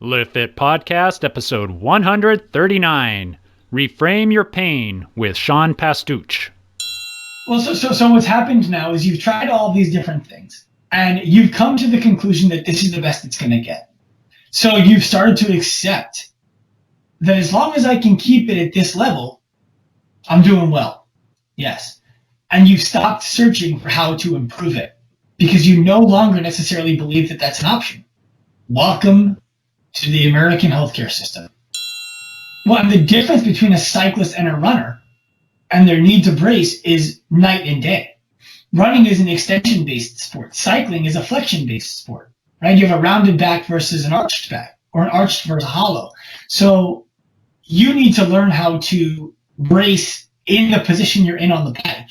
Live Fit Podcast, episode 139. Reframe Your Pain with Sean Pastuch. Well, so what's happened now is you've tried all these different things, and you've come to the conclusion that this is the best it's going to get. So you've started to accept that as long as I can keep it at this level, I'm doing well. Yes. And you've stopped searching for how to improve it because you no longer necessarily believe that that's an option. Welcome to the American healthcare system. Well, and the difference between a cyclist and a runner and their need to brace is night and day. Running is an extension-based sport. Cycling is a flexion-based sport, right? You have a rounded back versus an arched back, or an arched versus a hollow. So you need to learn how to brace in the position you're in on the bike.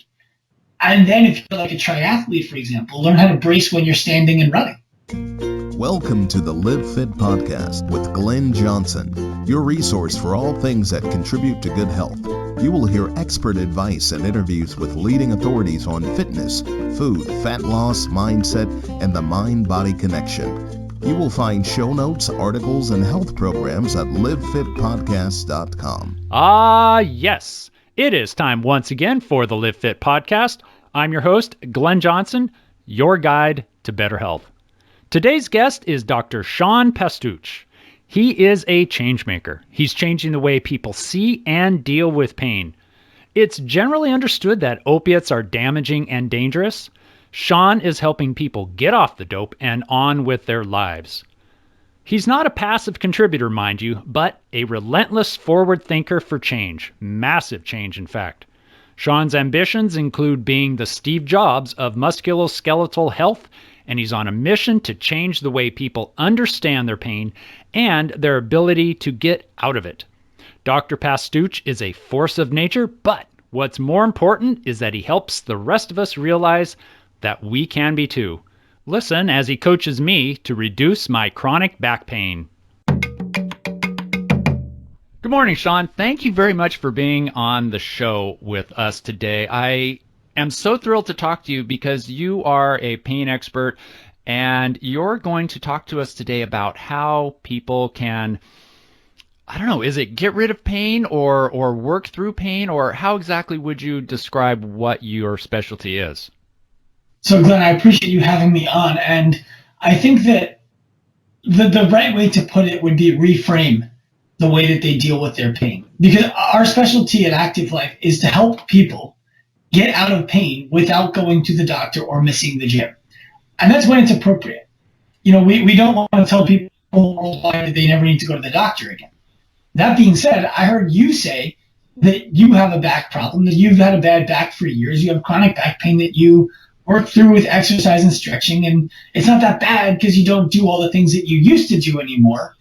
And then if you're like a triathlete, for example, learn how to brace when you're standing and running. Welcome to the Live Fit Podcast with Glenn Johnson, your resource for all things that contribute to good health. You will hear expert advice and interviews with leading authorities on fitness, food, fat loss, mindset, and the mind-body connection. You will find show notes, articles, and health programs at livefitpodcast.com. Yes. It is time once again for the Live Fit Podcast. I'm your host, Glenn Johnson, your guide to better health. Today's guest is Dr. Sean Pastuch. He is a change maker. He's changing the way people see and deal with pain. It's generally understood that opiates are damaging and dangerous. Sean is helping people get off the dope and on with their lives. He's not a passive contributor, mind you, but a relentless forward thinker for change. Massive change, in fact. Sean's ambitions include being the Steve Jobs of musculoskeletal health, and he's on a mission to change the way people understand their pain and their ability to get out of it. Dr. Pastuch is a force of nature, but what's more important is that he helps the rest of us realize that we can be too. Listen as he coaches me to reduce my chronic back pain. Good morning, Sean. Thank you very much for being on the show with us today. I am so thrilled to talk to you because you are a pain expert and you're going to talk to us today about how people can, I don't know, is it get rid of pain or work through pain, or how exactly would you describe what your specialty is? So Glenn, I appreciate you having me on, and I think that the right way to put it would be reframe the way that they deal with their pain. Because our specialty at Active Life is to help people get out of pain without going to the doctor or missing the gym. And that's when it's appropriate. You know, we don't want to tell people worldwide that they never need to go to the doctor again. That being said, I heard you say that you have a back problem, that you've had a bad back for years, you have chronic back pain that you work through with exercise and stretching, and it's not that bad because you don't do all the things that you used to do anymore.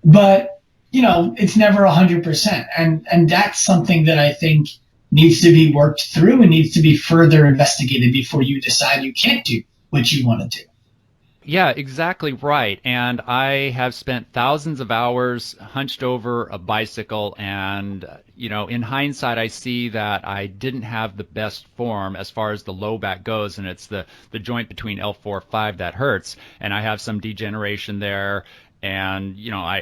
But, you know, it's never 100%. And that's something that I think needs to be worked through and needs to be further investigated before you decide you can't do what you want to do. Yeah, exactly right. And I have spent thousands of hours hunched over a bicycle, and, you know, in hindsight, I see that I didn't have the best form as far as the low back goes, and it's the joint between L4-5 that hurts, and I have some degeneration there, and, you know,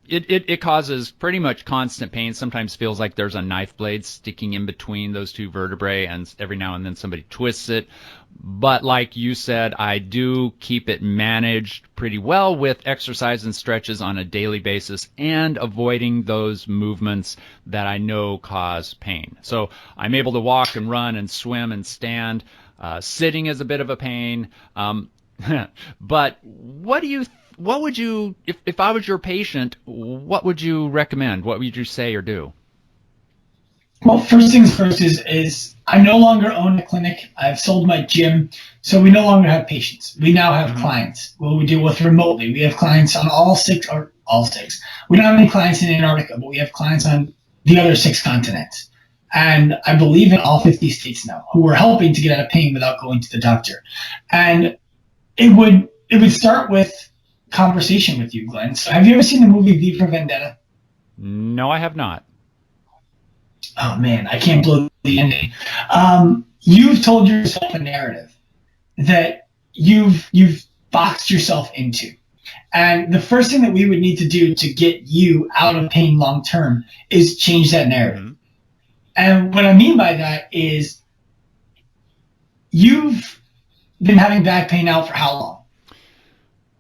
It causes pretty much constant pain. Sometimes feels like there's a knife blade sticking in between those two vertebrae, and every now and then somebody twists it. But like you said, I do keep it managed pretty well with exercise and stretches on a daily basis and avoiding those movements that I know cause pain. So I'm able to walk and run and swim and stand. Sitting is a bit of a pain. But what would you, if I was your patient, what would you recommend? What would you say or do? Well, first things first is I no longer own a clinic. I've sold my gym, so we no longer have patients. We now have clients who we deal with remotely. We have clients on all six. We don't have any clients in Antarctica, but we have clients on the other 6 continents. And I believe in all 50 states now who are helping to get out of pain without going to the doctor. And it would start with conversation with you, Glenn. So have you ever seen the movie V for Vendetta? No, I have not. Oh man, I can't blow the ending. You've told yourself a narrative that you've boxed yourself into. And the first thing that we would need to do to get you out of pain long term is change that narrative. Mm-hmm. And what I mean by that is you've been having back pain now for how long?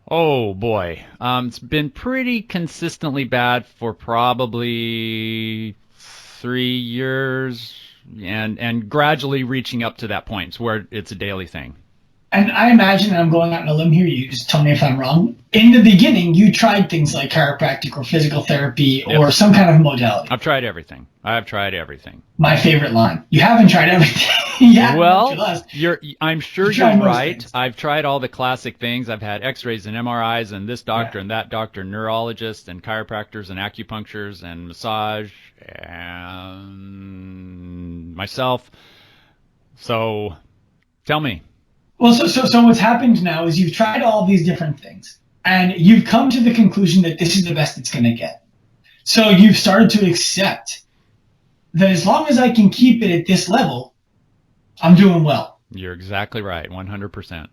Oh boy, it's been pretty consistently bad for probably 3 years, and gradually reaching up to that point where it's a daily thing. And I imagine, and I'm going out on a limb here, you just tell me if I'm wrong. In the beginning, you tried things like chiropractic or physical therapy or some kind of modality. I've tried everything. My favorite line. You haven't tried everything. Yeah. Well, I'm sure you're right. Things. I've tried all the classic things. I've had x-rays and MRIs and this doctor and that doctor, neurologists and chiropractors and acupuncturists and massage and myself. So tell me. Well, so what's happened now is you've tried all these different things and you've come to the conclusion that this is the best it's going to get. So you've started to accept that as long as I can keep it at this level, I'm doing well. You're exactly right. 100%.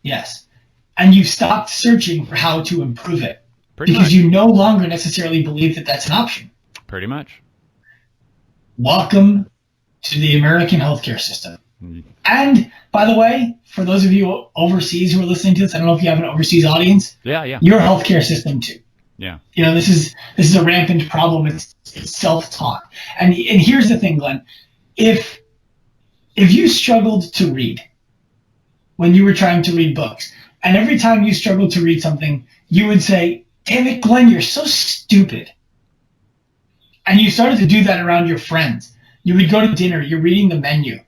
Yes. And you've stopped searching for how to improve it because much. You no longer necessarily believe that that's an option. Pretty much. Welcome to the American healthcare system. And by the way, for those of you overseas who are listening to this, I don't know if you have an overseas audience. Yeah. Your healthcare system too. Yeah. This is a rampant problem. It's self-talk. And here's the thing, Glenn. If you struggled to read when you were trying to read books, and every time you struggled to read something, you would say, "Damn it, Glenn, you're so stupid." And you started to do that around your friends. You would go to dinner, you're reading the menu,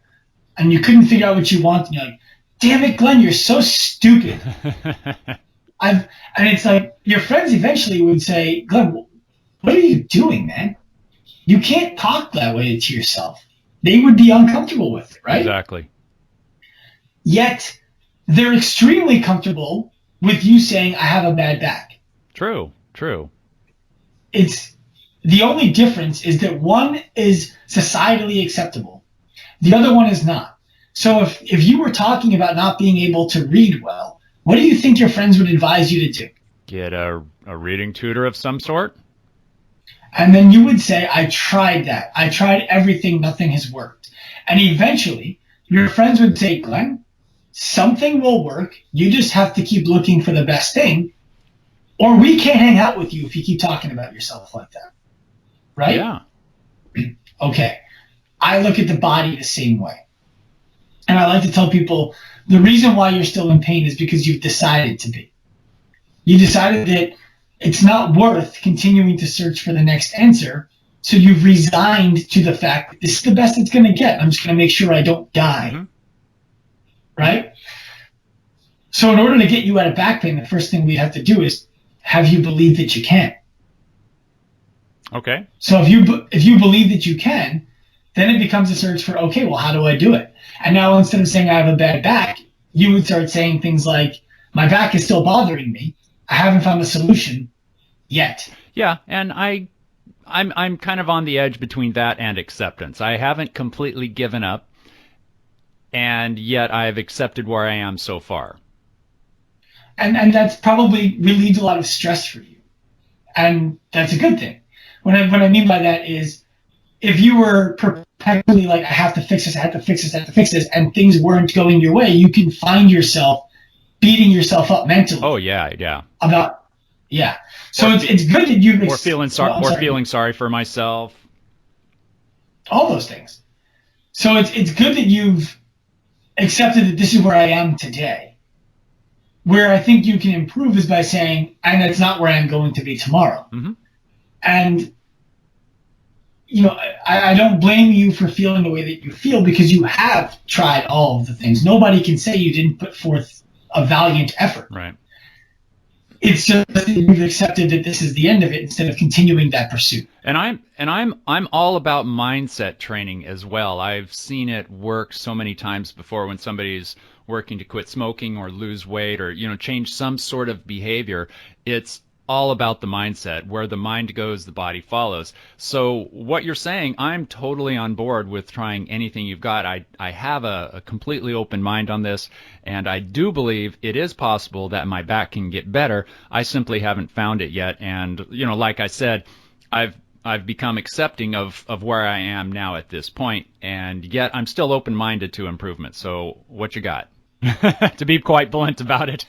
and you couldn't figure out what you want, and you're like, "Damn it, Glenn, you're so stupid." And it's like your friends eventually would say, "Glenn, what are you doing, man? You can't talk that way to yourself." They would be uncomfortable with it, right? Exactly. Yet they're extremely comfortable with you saying, "I have a bad back." True. It's the only difference is that one is societally acceptable. The other one is not. So if you were talking about not being able to read well, what do you think your friends would advise you to do? Get a reading tutor of some sort. And then you would say, "I tried that. I tried everything. Nothing has worked." And eventually your friends would say, "Glenn, something will work. You just have to keep looking for the best thing, or we can't hang out with you if you keep talking about yourself like that." Right? Yeah. Okay. I look at the body the same way. And I like to tell people the reason why you're still in pain is because you've decided to be. You decided that it's not worth continuing to search for the next answer. So you've resigned to the fact that this is the best it's going to get. I'm just going to make sure I don't die. Mm-hmm. Right? So in order to get you out of back pain, the first thing we have to do is have you believe that you can. Okay. So if you believe that you can, then it becomes a search for, okay, well, how do I do it? And now instead of saying I have a bad back, you would start saying things like, my back is still bothering me. I haven't found a solution yet. Yeah, and I'm kind of on the edge between that and acceptance. I haven't completely given up, and yet I've accepted where I am so far. And that's probably relieves a lot of stress for you. And that's a good thing. What I mean by that is if you were perpetually like, I have to fix this, I have to fix this, I have to fix this, and things weren't going your way, you can find yourself beating yourself up mentally. Oh, yeah. So it's good that you've... feeling sorry for myself. All those things. So it's good that you've accepted that this is where I am today. Where I think you can improve is by saying, and that's not where I'm going to be tomorrow. Mm-hmm. And, I don't blame you for feeling the way that you feel because you have tried all of the things. Nobody can say you didn't put forth a valiant effort. Right. It's just that you've accepted that this is the end of it instead of continuing that pursuit. And I'm all about mindset training as well. I've seen it work so many times before when somebody's working to quit smoking or lose weight or change some sort of behavior. It's all about the mindset. Where the mind goes, the body follows. So what you're saying, I'm totally on board with trying anything you've got. I have a completely open mind on this, and I do believe it is possible that my back can get better. I simply haven't found it yet. And, like I said, I've become accepting of where I am now at this point, and yet I'm still open-minded to improvement. So what you got? To be quite blunt about it.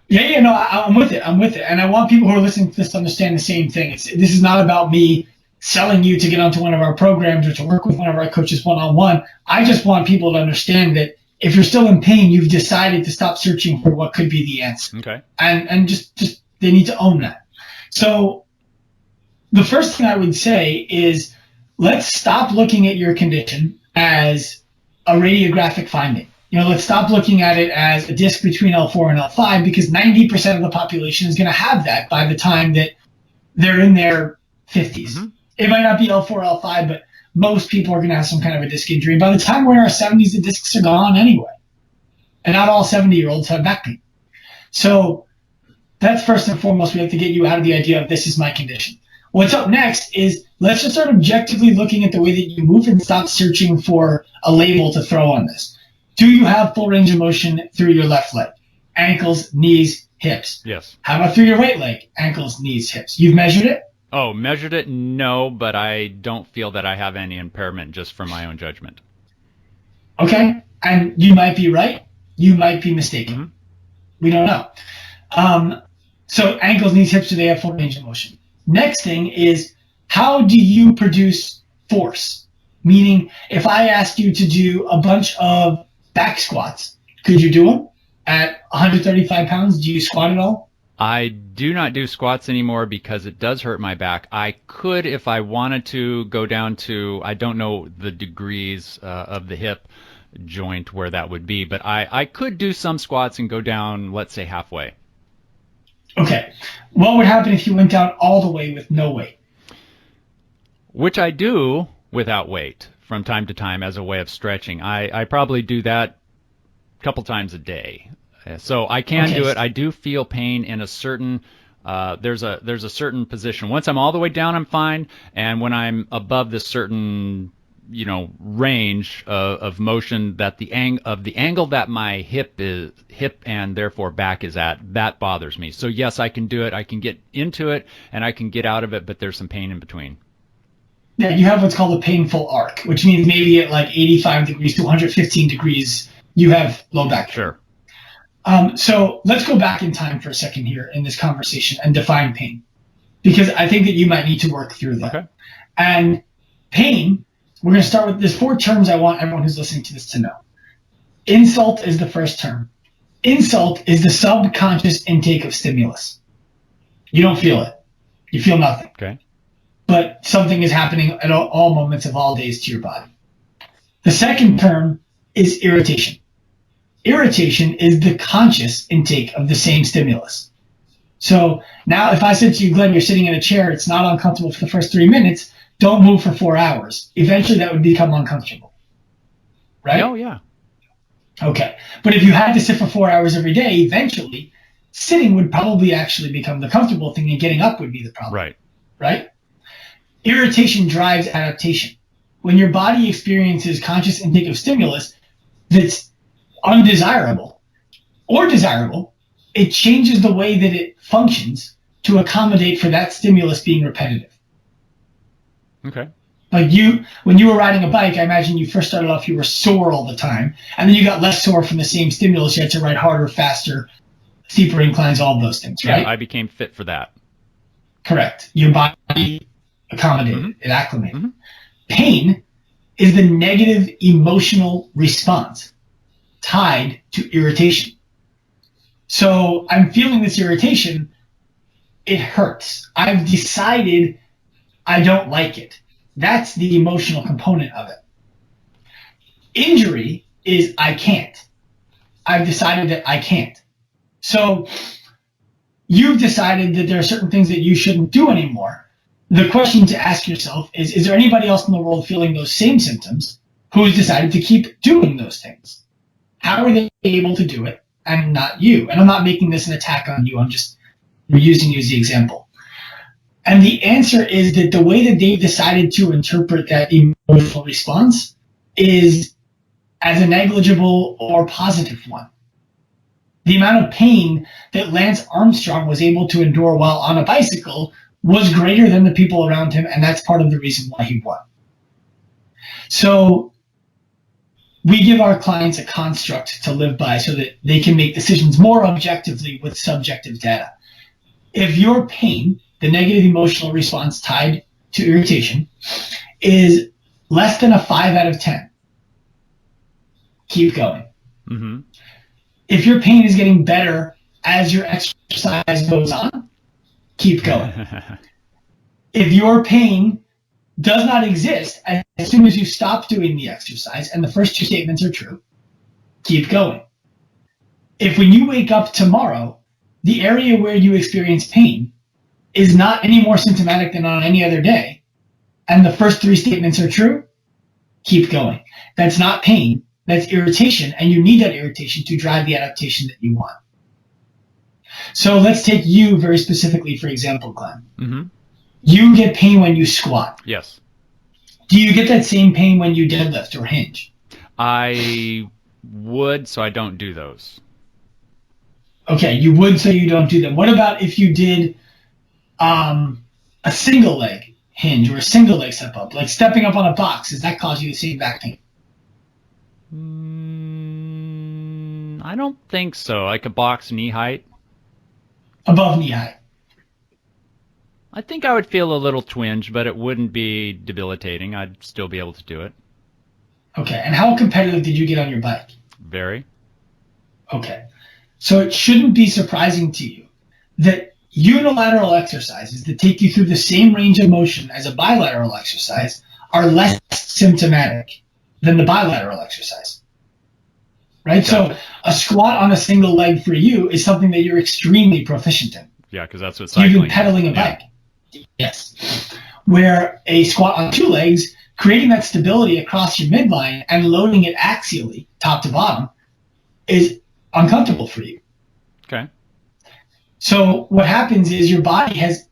Yeah, no, I'm with it. And I want people who are listening to this to understand the same thing. This is not about me selling you to get onto one of our programs or to work with one of our coaches one-on-one. I just want people to understand that if you're still in pain, you've decided to stop searching for what could be the answer. Okay. And just they need to own that. So the first thing I would say is let's stop looking at your condition as a radiographic finding. Let's stop looking at it as a disc between L4 and L5, because 90% of the population is going to have that by the time that they're in their 50s. Mm-hmm. It might not be L4, L5, but most people are going to have some kind of a disc injury. By the time we're in our 70s, the discs are gone anyway. And not all 70-year-olds have back pain. So that's first and foremost. We have to get you out of the idea of this is my condition. What's up next is let's just start objectively looking at the way that you move and stop searching for a label to throw on this. Do you have full range of motion through your left leg? Ankles, knees, hips. Yes. How about through your right leg? Ankles, knees, hips. You've measured it? Oh, measured it? No, but I don't feel that I have any impairment just from my own judgment. Okay. And you might be right. You might be mistaken. Mm-hmm. We don't know. So ankles, knees, hips, do they have full range of motion? Next thing is, how do you produce force? Meaning, if I asked you to do a bunch of back squats, could you do them at 135 pounds? Do you squat at all? I do not do squats anymore because it does hurt my back. I could, if I wanted to, go down to, I don't know the degrees of the hip joint where that would be, but I could do some squats and go down, let's say, halfway. Okay. What would happen if you went down all the way with no weight? Which I do without weight from time to time as a way of stretching. I probably do that a couple times a day. So I can do it. I do feel pain in a certain there's a certain position. Once I'm all the way down, I'm fine, and when I'm above this certain range of motion, that the angle that my hip and therefore back is at, that bothers me. So yes, I can do it. I can get into it and I can get out of it, but there's some pain in between. Yeah, you have what's called a painful arc, which means maybe at like 85 degrees to 115 degrees, you have low back pain. Sure. So let's go back in time for a second here in this conversation and define pain, because I think that you might need to work through that. Okay. And pain, we're going to start with, there's 4 terms I want everyone who's listening to this to know. Insult is the first term. Insult is the subconscious intake of stimulus. You don't feel it. You feel nothing. Okay. But something is happening at all moments of all days to your body. The second term is irritation. Irritation is the conscious intake of the same stimulus. So now if I said to you, Glenn, you're sitting in a chair, it's not uncomfortable for the first 3 minutes, don't move for 4 hours. Eventually that would become uncomfortable. Right? Oh, yeah. Okay. But if you had to sit for 4 hours every day, eventually sitting would probably actually become the comfortable thing and getting up would be the problem. Right. Right? Irritation drives adaptation. When your body experiences conscious intake of stimulus that's undesirable or desirable, it changes the way that it functions to accommodate for that stimulus being repetitive. Okay. Like when you were riding a bike, I imagine you first started off, you were sore all the time, and then you got less sore from the same stimulus. You had to ride harder, faster, steeper inclines, all of those things, right? Yeah, I became fit for that. Correct. Your body accommodated, mm-hmm. It acclimated. Mm-hmm. Pain is the negative emotional response tied to irritation. So I'm feeling this irritation. It hurts. I've decided I don't like it. That's the emotional component of it. Injury is I can't. I've decided that I can't. So you've decided that there are certain things that you shouldn't do anymore. The question to ask yourself is there anybody else in the world feeling those same symptoms who has decided to keep doing those things? How are they able to do it and not you? And I'm not making this an attack on you. I'm just We're using you as the example. And the answer is that the way that they've decided to interpret that emotional response is as a negligible or positive one. The amount of pain that Lance Armstrong was able to endure while on a bicycle was greater than the people around him, and that's part of the reason why he won. So we give our clients a construct to live by so that they can make decisions more objectively with subjective data. If your pain, the negative emotional response tied to irritation, is less than a 5 out of 10, keep going. Mm-hmm. If your pain is getting better as your exercise goes on, keep going. If your pain does not exist as soon as you stop doing the exercise, and the first two statements are true, keep going. If when you wake up tomorrow, the area where you experience pain is not any more symptomatic than on any other day, and the first three statements are true, keep going. That's not pain, that's irritation, and you need that irritation to drive the adaptation that you want. So let's take you very specifically, for example, Glenn. Mm-hmm. You get pain when you squat. Yes. Do you get that same pain when you deadlift or hinge? I would, so I don't do those. Okay, you would, so you don't do them. What about if you did a single leg hinge or a single leg step up, like stepping up on a box? Does that cause you the same back pain? I don't think so. Like a box knee height? Above knee height. I think I would feel a little twinge, but it wouldn't be debilitating. I'd still be able to do it. Okay, and how competitive did you get on your bike? Very. Okay, so it shouldn't be surprising to you that unilateral exercises that take you through the same range of motion as a bilateral exercise are less symptomatic than the bilateral exercise. Right? So a squat on a single leg for you is something that you're extremely proficient in. Yeah, because that's what cycling You've been pedaling a bike. Yeah. Yes. Where a squat on two legs, creating that stability across your midline and loading it axially, top to bottom, is uncomfortable for you. Okay. So what happens is your body has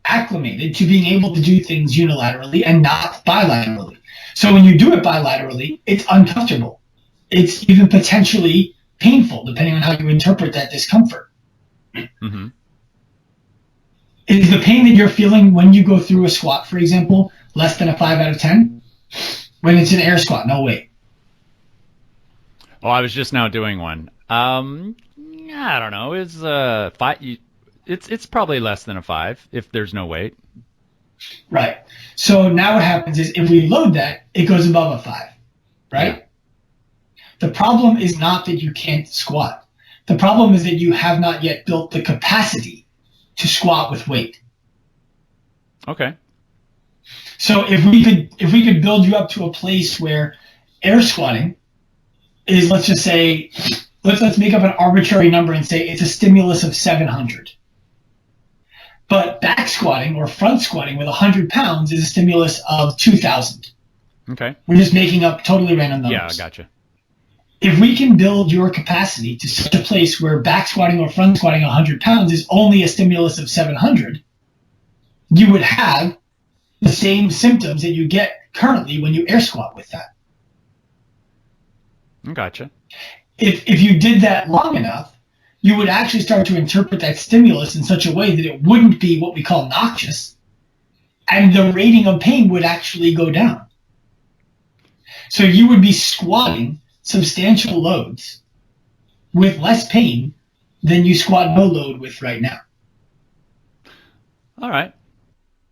acclimated to being able to do things unilaterally and not bilaterally. So when you do it bilaterally, it's uncomfortable. It's even potentially painful, depending on how you interpret that discomfort. Mm-hmm. Is the pain that you're feeling when you go through a squat, for example, less than a 5 out of 10? When it's an air squat, no weight. Oh, I was just now doing one. I don't know. It's 5. It's probably less than a 5 if there's no weight. Right. So now what happens is if we load that, it goes above a 5. Right? Yeah. The problem is not that you can't squat. The problem is that you have not yet built the capacity to squat with weight. Okay. So if we could build you up to a place where air squatting is, let's just say, let's make up an arbitrary number and say it's a stimulus of 700. But back squatting or front squatting with 100 pounds is a stimulus of 2,000. Okay. We're just making up totally random numbers. Yeah, I gotcha. If we can build your capacity to such a place where back squatting or front squatting 100 pounds is only a stimulus of 700, you would have the same symptoms that you get currently when you air squat with that. Gotcha. If you did that long enough, you would actually start to interpret that stimulus in such a way that it wouldn't be what we call noxious, and the rating of pain would actually go down. So you would be squatting substantial loads with less pain than you squat no load with right now. All right.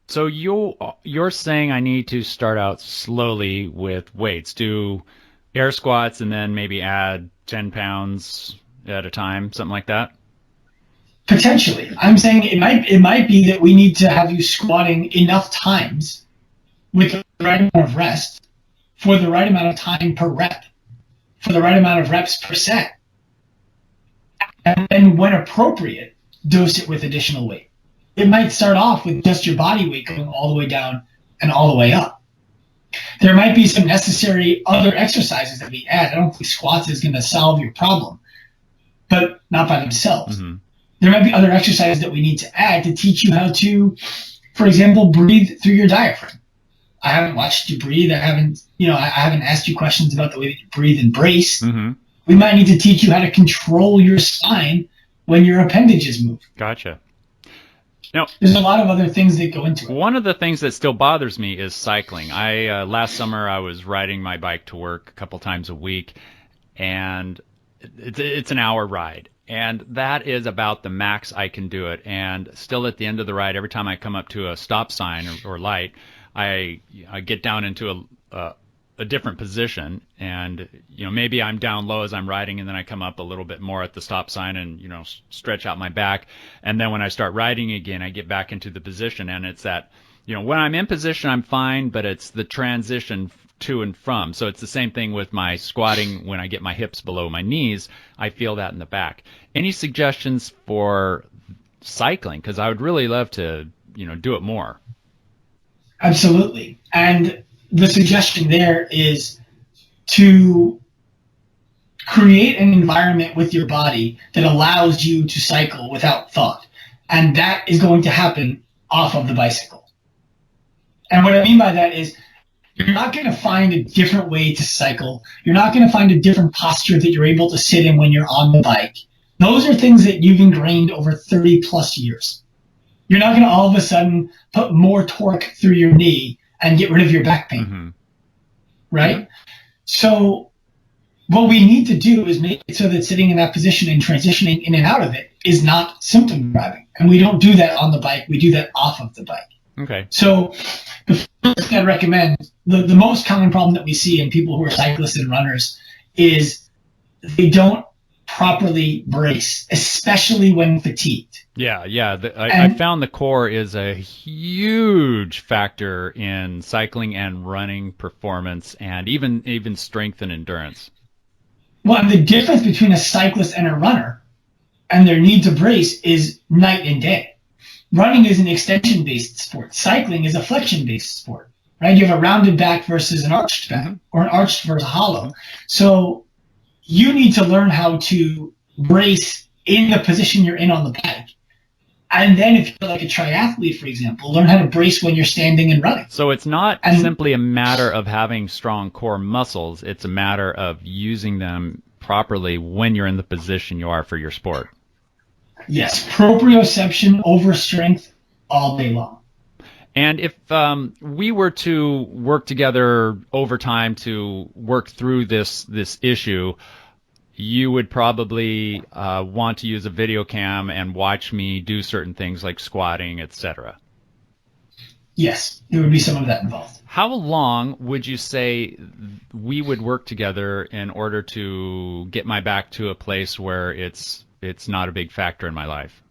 So you're saying I need to start out slowly with weights, do air squats, and then maybe add 10 pounds at a time, something like that? Potentially. I'm saying it might be that we need to have you squatting enough times with the right amount of rest for the right amount of time per rep, for the right amount of reps per set. And then when appropriate, dose it with additional weight. It might start off with just your body weight going all the way down and all the way up. There might be some necessary other exercises that we add. I don't think squats is going to solve your problem, but not by themselves. Mm-hmm. There might be other exercises that we need to add to teach you how to, for example, breathe through your diaphragm. I haven't watched you breathe. I haven't asked you questions about the way that you breathe and brace. Mm-hmm. We might need to teach you how to control your spine when your appendages move. Gotcha. Now, there's a lot of other things that go into it. One of the things that still bothers me is cycling. Last summer I was riding my bike to work a couple times a week, and it's an hour ride. And that is about the max I can do it. And still at the end of the ride, every time I come up to a stop sign or light, I get down into a different position, and maybe I'm down low as I'm riding, and then I come up a little bit more at the stop sign and stretch out my back, and then when I start riding again I get back into the position. And it's that when I'm in position I'm fine, but it's the transition to and from. So it's the same thing with my squatting. When I get my hips below my knees, I feel that in the back. Any suggestions for cycling? Because I would really love to do it more. Absolutely. And the suggestion there is to create an environment with your body that allows you to cycle without thought. And that is going to happen off of the bicycle. And what I mean by that is you're not going to find a different way to cycle. You're not going to find a different posture that you're able to sit in when you're on the bike. Those are things that you've ingrained over 30 plus years. You're not going to all of a sudden put more torque through your knee and get rid of your back pain, mm-hmm. right? Mm-hmm. So what we need to do is make it so that sitting in that position and transitioning in and out of it is not symptom driving. And we don't do that on the bike. We do that off of the bike. Okay. So the first thing I'd recommend, the most common problem that we see in people who are cyclists and runners is they don't properly brace, especially when fatigued. Yeah. I found the core is a huge factor in cycling and running performance, and even strength and endurance. Well, and the difference between a cyclist and a runner and their need to brace is night and day. Running is an extension-based sport. Cycling is a flexion-based sport, right? You have a rounded back versus an arched back, or an arched versus hollow. So you need to learn how to brace in the position you're in on the bike. And then if you're like a triathlete, for example, learn how to brace when you're standing and running. So it's not simply a matter of having strong core muscles. It's a matter of using them properly when you're in the position you are for your sport. Yes, proprioception over strength all day long. And if we were to work together over time to work through this issue, you would probably want to use a video cam and watch me do certain things like squatting, etc. Yes, there would be some of that involved. How long would you say we would work together in order to get my back to a place where it's not a big factor in my life?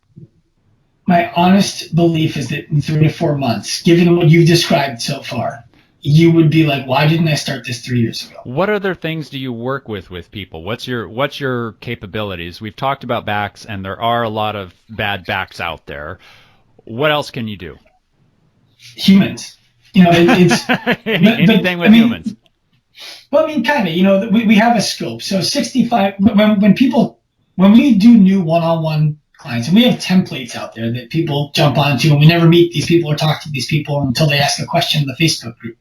My honest belief is that in 3 to 4 months, given what you've described so far, you would be like, why didn't I start this 3 years ago? What other things do you work with people? What's your capabilities? We've talked about backs, and there are a lot of bad backs out there. What else can you do? Humans. It's anything with humans. Well, I mean, kind of. We have a scope. So 65. When we do new one-on-one clients, and we have templates out there that people jump onto, and we never meet these people or talk to these people until they ask a question in the Facebook group.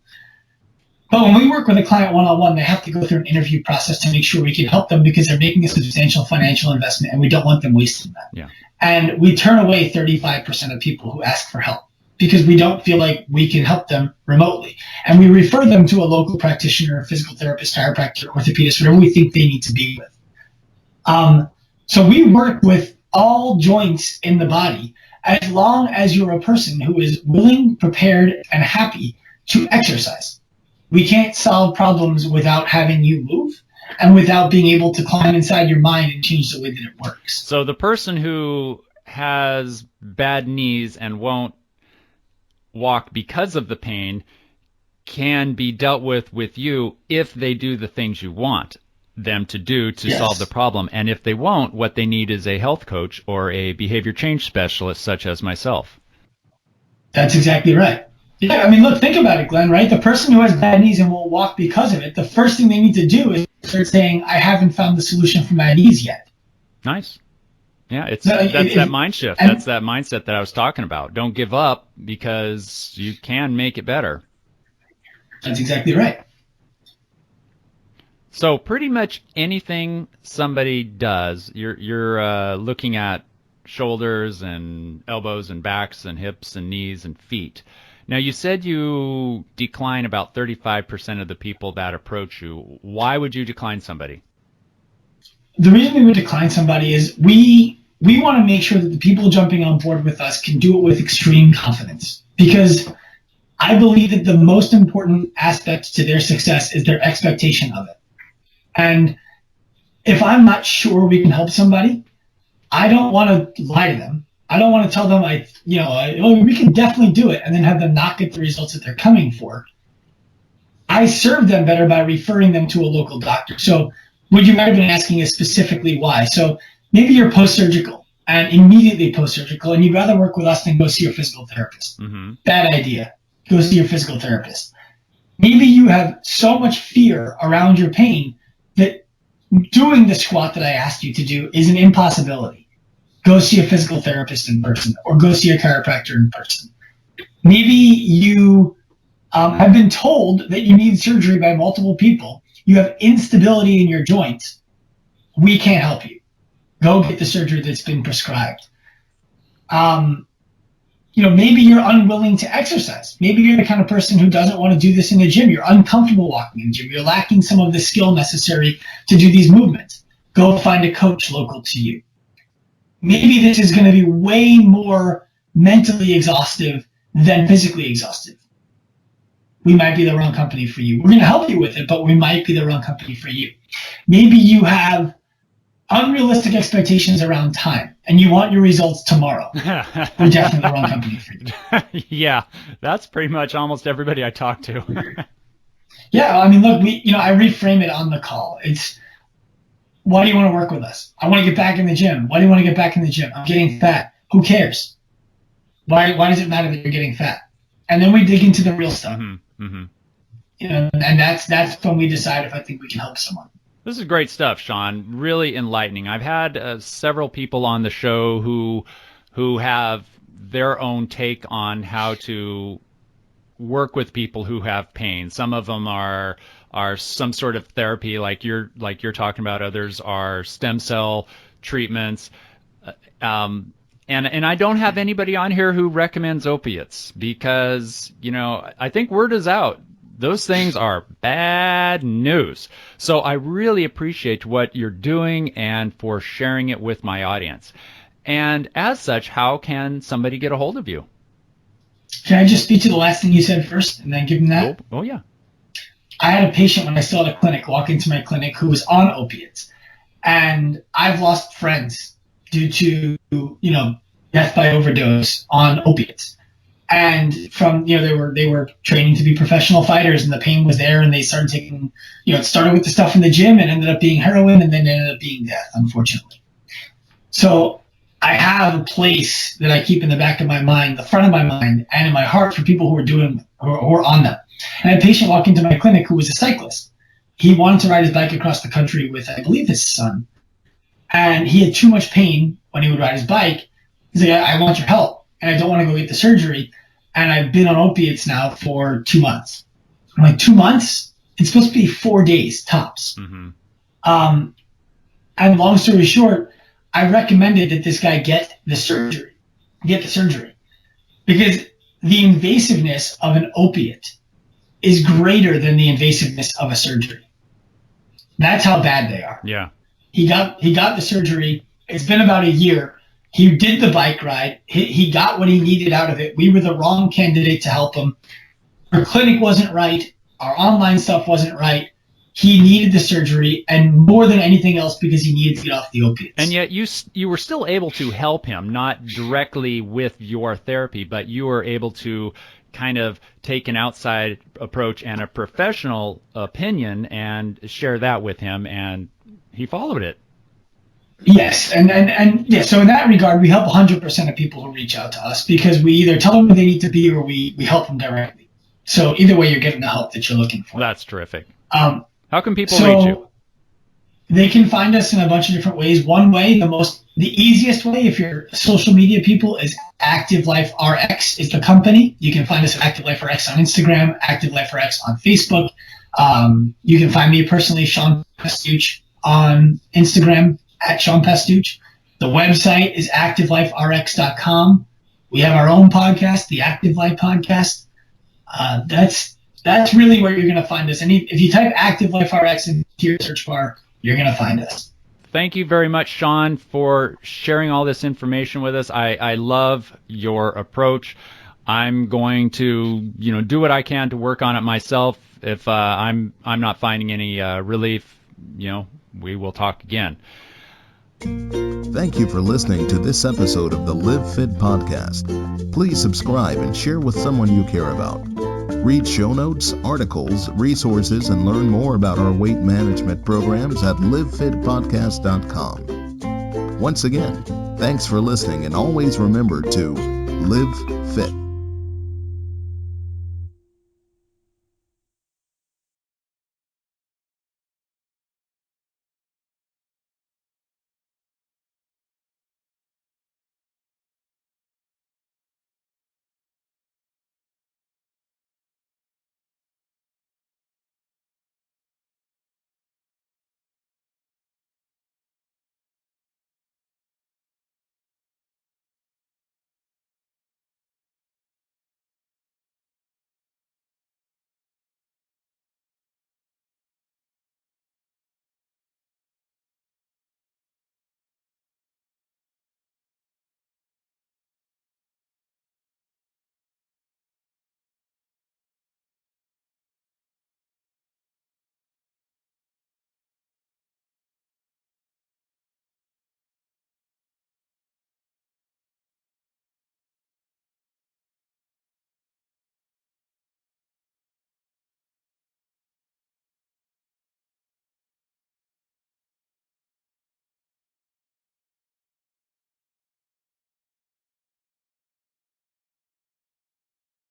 But when we work with a client one-on-one, they have to go through an interview process to make sure we can help them because they're making a substantial financial investment, and we don't want them wasting that. Yeah. And we turn away 35% of people who ask for help because we don't feel like we can help them remotely. And we refer them to a local practitioner, a physical therapist, chiropractor, orthopedist, whatever we think they need to be with. So we work with all joints in the body as long as you're a person who is willing, prepared, and happy to exercise. We can't solve problems without having you move and without being able to climb inside your mind and change the way that it works. So the person who has bad knees and won't walk because of the pain can be dealt with you if they do the things you want them to do to solve the problem. And if they won't, what they need is a health coach or a behavior change specialist such as myself. That's exactly right. Yeah, I mean, look, think about it, Glenn, right? The person who has bad knees and won't walk because of it, the first thing they need to do is start saying, I haven't found the solution for my knees yet. Nice. Yeah, So that's that mind shift. and That's that mindset that I was talking about. Don't give up because you can make it better. that's exactly right. So pretty much anything somebody does, you're looking at shoulders and elbows and backs and hips and knees and feet. Now you said you decline about 35% of the people that approach you. Why would you decline somebody? The reason we would decline somebody is we want to make sure that the people jumping on board with us can do it with extreme confidence, because I believe that the most important aspect to their success is their expectation of it. And if I'm not sure we can help somebody, I don't want to lie to them. I don't want to tell them oh, we can definitely do it, and then have them not get the results that they're coming for. I serve them better by referring them to a local doctor. So what you might have been asking is specifically why. So maybe you're post-surgical and immediately post-surgical, and you'd rather work with us than go see your physical therapist. Mm-hmm. Bad idea. Go see your physical therapist. Maybe you have so much fear around your pain that doing the squat that I asked you to do is an impossibility. Go see a physical therapist in person, or go see a chiropractor in person. Maybe you have been told that you need surgery by multiple people. You have instability in your joints. We can't help you. Go get the surgery that's been prescribed. Maybe you're unwilling to exercise. Maybe you're the kind of person who doesn't want to do this in the gym. You're uncomfortable walking in the gym. You're lacking some of the skill necessary to do these movements. Go find a coach local to you. Maybe this is going to be way more mentally exhaustive than physically exhaustive. We might be the wrong company for you. We're going to help you with it, but we might be the wrong company for you. Maybe you have unrealistic expectations around time and you want your results tomorrow. We're definitely the wrong company for you. Yeah, that's pretty much almost everybody I talk to. Yeah, I mean, look, I reframe it on the call. It's, why do you want to work with us? I want to get back in the gym. Why do you want to get back in the gym? I'm getting fat. Who cares? Why does it matter that you're getting fat? And then we dig into the real stuff. Mm-hmm. Mm-hmm. And that's when we decide if I think we can help someone. This is great stuff, Sean. Really enlightening. I've had several people on the show who have their own take on how to work with people who have pain. Some of them are some sort of therapy, like you're talking about. Others are stem cell treatments. And I don't have anybody on here who recommends opiates because, I think word is out. Those things are bad news. So I really appreciate what you're doing and for sharing it with my audience. And as such, how can somebody get a hold of you? Can I just speak to the last thing you said first and then give them that? Oh yeah. I had a patient when I still had a clinic walk into my clinic who was on opiates. And I've lost friends due to, death by overdose on opiates. And from, they were training to be professional fighters and the pain was there and they started taking, it started with the stuff in the gym and ended up being heroin and then ended up being death, unfortunately. So I have a place that I keep in the back of my mind, the front of my mind, and in my heart for people who are on them. And I had a patient walk into my clinic who was a cyclist. He wanted to ride his bike across the country with, I believe, his son. And he had too much pain when he would ride his bike. He's like, I want your help. And I don't want to go get the surgery. And I've been on opiates now for 2 months. I'm like, 2 months? It's supposed to be 4 days tops. Mm-hmm. And long story short, I recommended that this guy get the surgery. Because the invasiveness of an opiate is greater than the invasiveness of a surgery. That's how bad they are. Yeah. He got the surgery. It's been about a year. He did the bike ride. He got what he needed out of it. We were the wrong candidate to help him. Our clinic wasn't right. Our online stuff wasn't right. He needed the surgery, and more than anything else, because he needed to get off the opiates. And yet you were still able to help him, not directly with your therapy, but you were able to kind of take an outside approach and a professional opinion and share that with him, and he followed it. Yes, and yeah, so in that regard, we help 100% of people who reach out to us because we either tell them where they need to be or we help them directly. So either way, you're getting the help that you're looking for. That's terrific. How can people so reach you? They can find us in a bunch of different ways. One way, the most The easiest way, if you're social media people, is Active Life RX is the company. You can find us at Active Life RX on Instagram, Active Life RX on Facebook. You can find me personally, Sean Pastuch, on Instagram at Sean Pastuch. The website is activeliferx.com. We have our own podcast, the Active Life Podcast. That's really where you're going to find us. And if you type Active Life RX into your search bar, you're going to find us. Thank you very much, Sean, for sharing all this information with us. I love your approach. I'm going to, do what I can to work on it myself. If I'm not finding any relief, we will talk again. Thank you for listening to this episode of the Live Fit Podcast. Please subscribe and share with someone you care about. Read show notes, articles, resources, and learn more about our weight management programs at livefitpodcast.com. Once again, thanks for listening, and always remember to live fit.